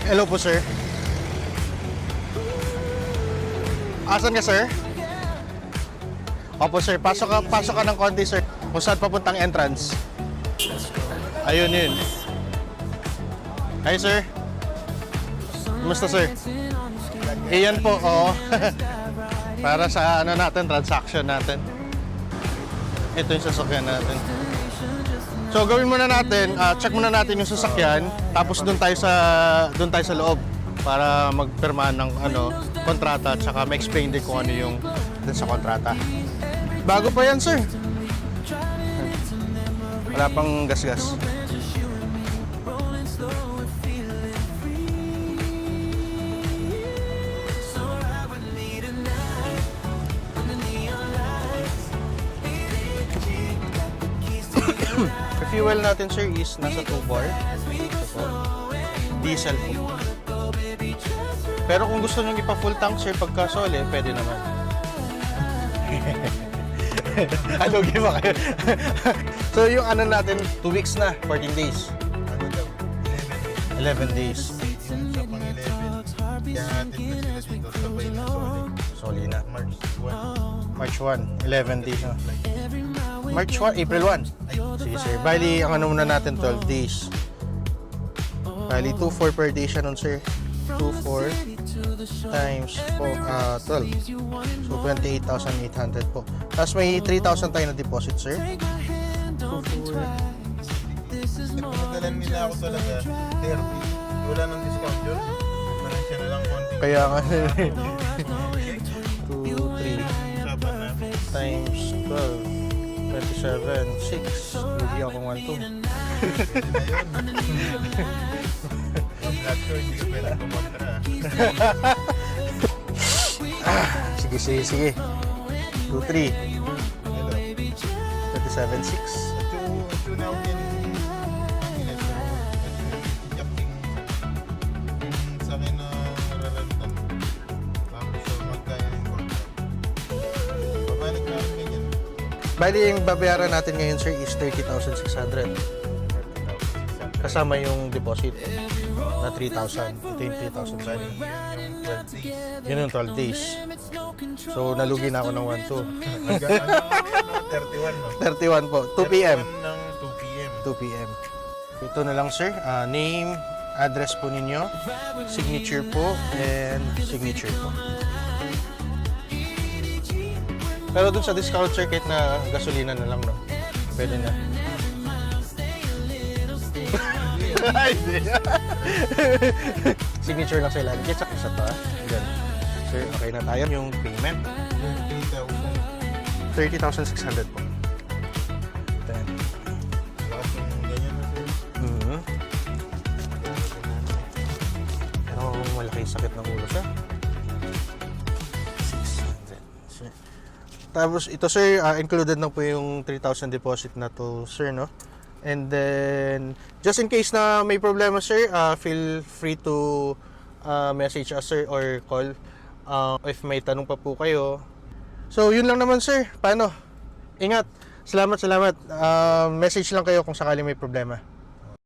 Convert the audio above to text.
Hello po, sir. Asan ka, sir? Opo, sir. Pasok ka ng konti, sir. Kung saan papuntang entrance. Ayun, yun. Hi, sir. Kumusta, sir? Iyan po, oo. Para sa ano natin, transaction natin. Ito yung sasakyan natin. So gawin muna natin, check muna natin yung sasakyan, tapos doon tayo sa loob para magpirmahan ng kontrata at saka ma-explain din kung ano yung dun sa kontrata. Bago pa yan, sir. Wala pang gas-gas. Fuel natin, sir, is nasa 2 bar. Ito po. Diesel po. Pero kung gusto nyo ipa-full tank, sir, pagka-sole, pwede naman. Alugi ba kayo? So yung ano natin, 2 weeks na, 14 days. 11 days. Yung sa pang-11, kaya natin kasi dito sabay na Soli na. March 1. March 1, 11 days na. March 1, April 1. Sige, sir. Bali, ang ano muna natin, 12 days. Bali, 2,400 per day siya nun, sir. 2,400 times po, 12. So, 28,800 po. Tapos may 3,000 tayo na deposit, sir. 2,400. Nagpapadalan nila ako talaga, 30. Wala nang discount yun. Parang siya na lang konti. Kaya nga, 2, 3 Usapan na. times 12. 27, 6. Lugi ako 1, 2. Pwede na yun. Yung blood ko, hindi ka pwede kumontra. Sige, sige, sige. 2, 3. Hello. 27, 6. At yung now yan, sa akin na nararamdaman. Tapos magkaya yung contract. Pabalik na rin ganyan. Bali, yung babayaran natin ngayon, sir, is 30,600. Kasama yung deposit na 3,000. Ito yung 3,000. Bali, Yung 12 days. yun yung 12 days. So, nalugi na ako ng 1, 2. Hanggang 31 no? 31 po. 2 p.m. 31 ng 2 p.m. 2 p.m. Ito na lang, sir. Name, address po ninyo, signature po, and signature po. Pero dun sa discount, sir, kahit na gasolina na lang, no? Pwede na. Ay, hindi. Signature lang sa ilalim. Check isa to, ah. Ganun. Sir, okay na tayo. Yung payment, Yung 30,600 po. Then, lakas yung ganyan na sir. Pero malaki yung sakit ng ulo, sir. 600. Sir. Tapos ito, sir, included na po yung 3,000 deposit na to, sir, no? And then, just in case na may problema, sir, feel free to message us, sir, or call if may tanong pa po kayo. So, yun lang naman, sir. Paano? Ingat. Salamat, salamat. Message lang kayo kung sakali may problema.